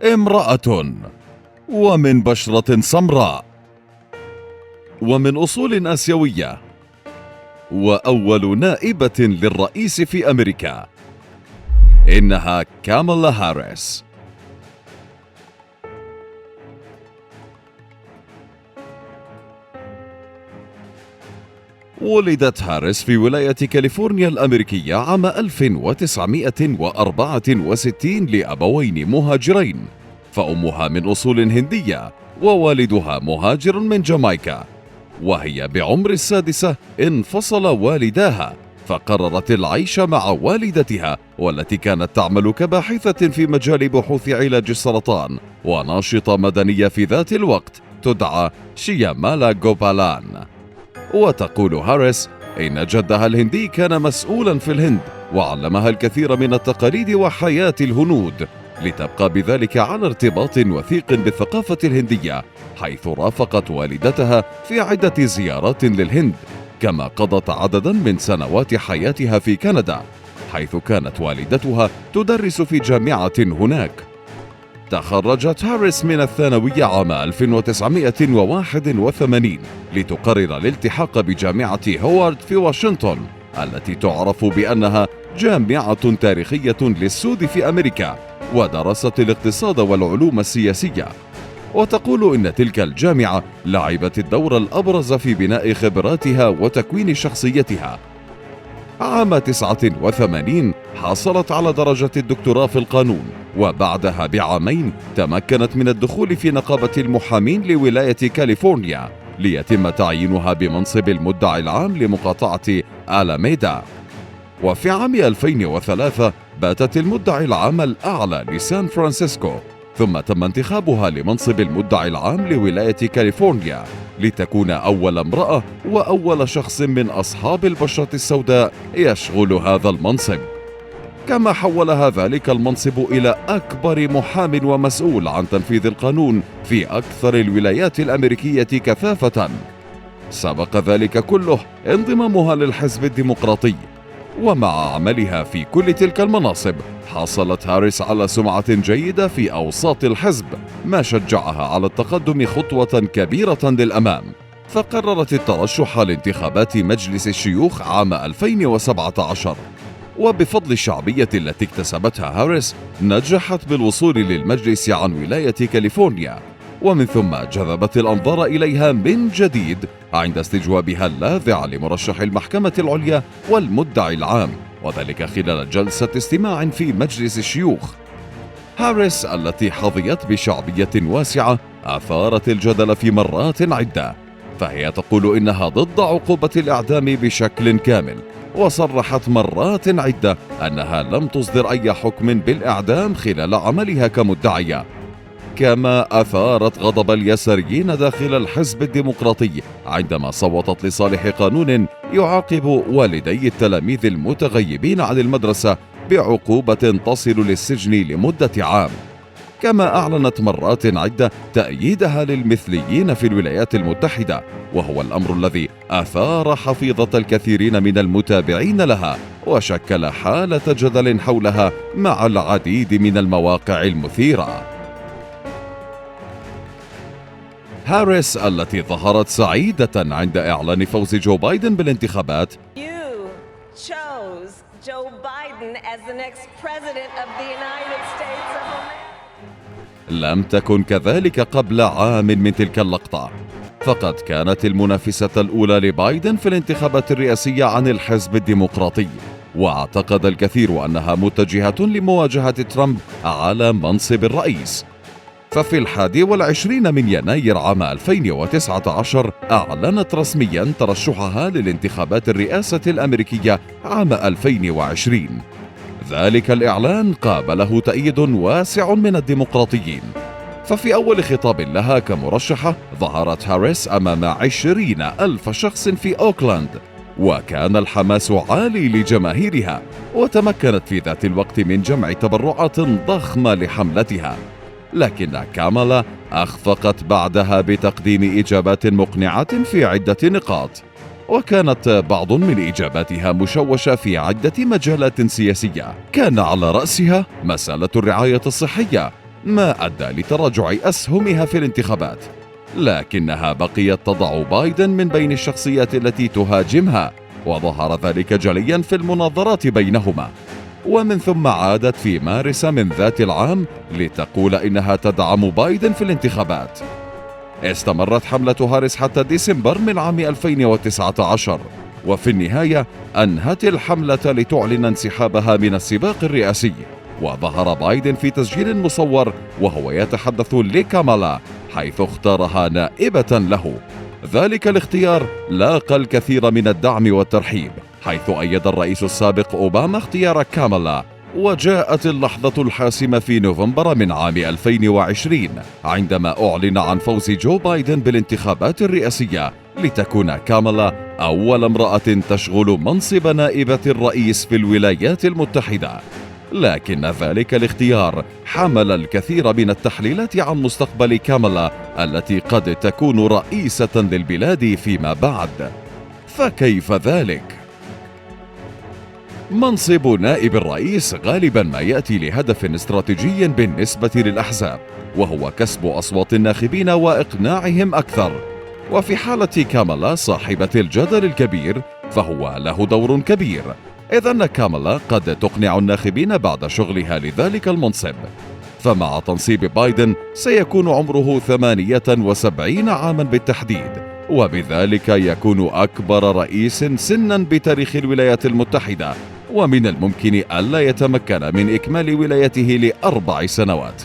امرأة، ومن بشرة سمراء، ومن أصول آسيوية، وأول نائبة للرئيس في أمريكا. إنها كامالا هاريس. ولدت هاريس في ولاية كاليفورنيا الأمريكية عام 1964 لأبوين مهاجرين، فأمها من أصول هندية ووالدها مهاجر من جامايكا. وهي بعمر السادسة انفصل والداها، فقررت العيش مع والدتها، والتي كانت تعمل كباحثة في مجال بحوث علاج السرطان وناشطة مدنية في ذات الوقت تدعى شيامالا جوبالان. وتقول هاريس إن جدها الهندي كان مسؤولا في الهند وعلمها الكثير من التقاليد وحياة الهنود، لتبقى بذلك على ارتباط وثيق بالثقافة الهندية، حيث رافقت والدتها في عدة زيارات للهند، كما قضت عددا من سنوات حياتها في كندا، حيث كانت والدتها تدرس في جامعة هناك. تخرجت هاريس من الثانوية عام 1981 لتقرر الالتحاق بجامعة هوارد في واشنطن، التي تعرف بأنها جامعة تاريخية للسود في أمريكا، ودرست الاقتصاد والعلوم السياسية. وتقول إن تلك الجامعة لعبت الدور الأبرز في بناء خبراتها وتكوين شخصيتها. عام 89 حصلت على درجة الدكتوراه في القانون، وبعدها بعامين تمكنت من الدخول في نقابة المحامين لولاية كاليفورنيا، ليتم تعيينها بمنصب المدعي العام لمقاطعة آلاميدا. وفي عام 2003 باتت المدعي العام الأعلى لسان فرانسيسكو، ثم تم انتخابها لمنصب المدعي العام لولاية كاليفورنيا، لتكون أول امرأة وأول شخص من أصحاب البشرة السوداء يشغل هذا المنصب. كما حولها ذلك المنصب إلى أكبر محام ومسؤول عن تنفيذ القانون في أكثر الولايات الأمريكية كثافة. سبق ذلك كله انضمامها للحزب الديمقراطي، ومع عملها في كل تلك المناصب حصلت هاريس على سمعة جيدة في أوساط الحزب، ما شجعها على التقدم خطوة كبيرة للأمام، فقررت الترشح لانتخابات مجلس الشيوخ عام 2017. وبفضل الشعبية التي اكتسبتها هاريس نجحت بالوصول للمجلس عن ولاية كاليفورنيا، ومن ثم جذبت الأنظار إليها من جديد عند استجوابها اللاذع لمرشح المحكمة العليا والمدعي العام، وذلك خلال جلسة استماع في مجلس الشيوخ. هاريس التي حظيت بشعبية واسعة أثارت الجدل في مرات عدة، فهي تقول إنها ضد عقوبة الإعدام بشكل كامل، وصرحت مرات عدة أنها لم تصدر أي حكم بالإعدام خلال عملها كمدعية. كما أثارت غضب اليساريين داخل الحزب الديمقراطي عندما صوتت لصالح قانون يعاقب والدي التلاميذ المتغيبين عن المدرسة بعقوبة تصل للسجن لمدة عام. كما أعلنت مرات عدة تأييدها للمثليين في الولايات المتحدة، وهو الأمر الذي أثار حفيظة الكثيرين من المتابعين لها، وشكل حالة جدل حولها مع العديد من المواقع المثيرة. هاريس التي ظهرت سعيدة عند إعلان فوز جو بايدن بالانتخابات لم تكن كذلك قبل عام من تلك اللقطة، فقد كانت المنافسة الأولى لبايدن في الانتخابات الرئاسية عن الحزب الديمقراطي، واعتقد الكثير أنها متجهة لمواجهة ترامب على منصب الرئيس. ففي 21 من يناير عام 2019 أعلنت رسميا ترشحها للانتخابات الرئاسة الأمريكية عام 2020. ذلك الإعلان قابله تأييد واسع من الديمقراطيين، ففي أول خطاب لها كمرشحة ظهرت هاريس أمام 20,000 شخص في أوكلاند، وكان الحماس عالي لجماهيرها، وتمكنت في ذات الوقت من جمع تبرعات ضخمة لحملتها. لكن كامالا أخفقت بعدها بتقديم إجابات مقنعة في عدة نقاط، وكانت بعض من إجاباتها مشوشة في عدة مجالات سياسية، كان على رأسها مسألة الرعاية الصحية، ما أدى لتراجع أسهمها في الانتخابات، لكنها بقيت تضع بايدن من بين الشخصيات التي تهاجمها، وظهر ذلك جليا في المناظرات بينهما. ومن ثم عادت في مارس من ذات العام لتقول إنها تدعم بايدن في الانتخابات. استمرت حملة هاريس حتى ديسمبر من عام 2019، وفي النهاية أنهت الحملة لتعلن انسحابها من السباق الرئاسي. وظهر بايدن في تسجيل مصور وهو يتحدث لكامالا حيث اختارها نائبة له. ذلك الاختيار لاقى الكثير من الدعم والترحيب، حيث أيد الرئيس السابق أوباما اختيار كامالا. وجاءت اللحظة الحاسمة في نوفمبر من عام 2020 عندما أعلن عن فوز جو بايدن بالانتخابات الرئاسية، لتكون كامالا أول امرأة تشغل منصب نائبة الرئيس في الولايات المتحدة. لكن ذلك الاختيار حمل الكثير من التحليلات عن مستقبل كامالا التي قد تكون رئيسة للبلاد فيما بعد. فكيف ذلك؟ منصب نائب الرئيس غالبا ما يأتي لهدف استراتيجي بالنسبة للأحزاب، وهو كسب أصوات الناخبين وإقناعهم أكثر. وفي حالة كامالا صاحبة الجدل الكبير فهو له دور كبير، إذ أن كامالا قد تقنع الناخبين بعد شغلها لذلك المنصب. فمع تنصيب بايدن سيكون عمره 78 عاما بالتحديد، وبذلك يكون أكبر رئيس سنا بتاريخ الولايات المتحدة، ومن الممكن ألا يتمكن من إكمال ولايته ل4 سنوات.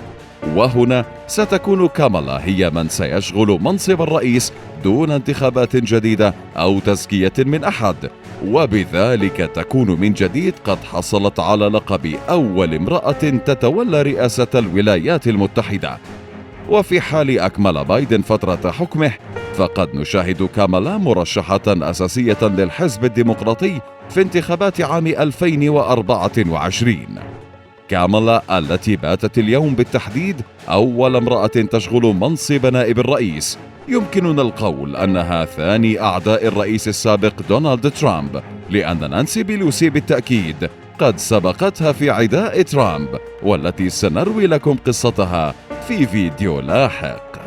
وهنا ستكون كامالا هي من سيشغل منصب الرئيس دون انتخابات جديدة أو تزكية من أحد، وبذلك تكون من جديد قد حصلت على لقب أول امرأة تتولى رئاسة الولايات المتحدة. وفي حال أكمل بايدن فترة حكمه فقد نشاهد كامالا مرشحة أساسية للحزب الديمقراطي في انتخابات عام 2024. كامالا التي باتت اليوم بالتحديد أول امرأة تشغل منصب نائب الرئيس، يمكننا القول أنها ثاني أعداء الرئيس السابق دونالد ترامب، لأن نانسي بيلوسي بالتأكيد قد سبقتها في عداء ترامب، والتي سنروي لكم قصتها في فيديو لاحق.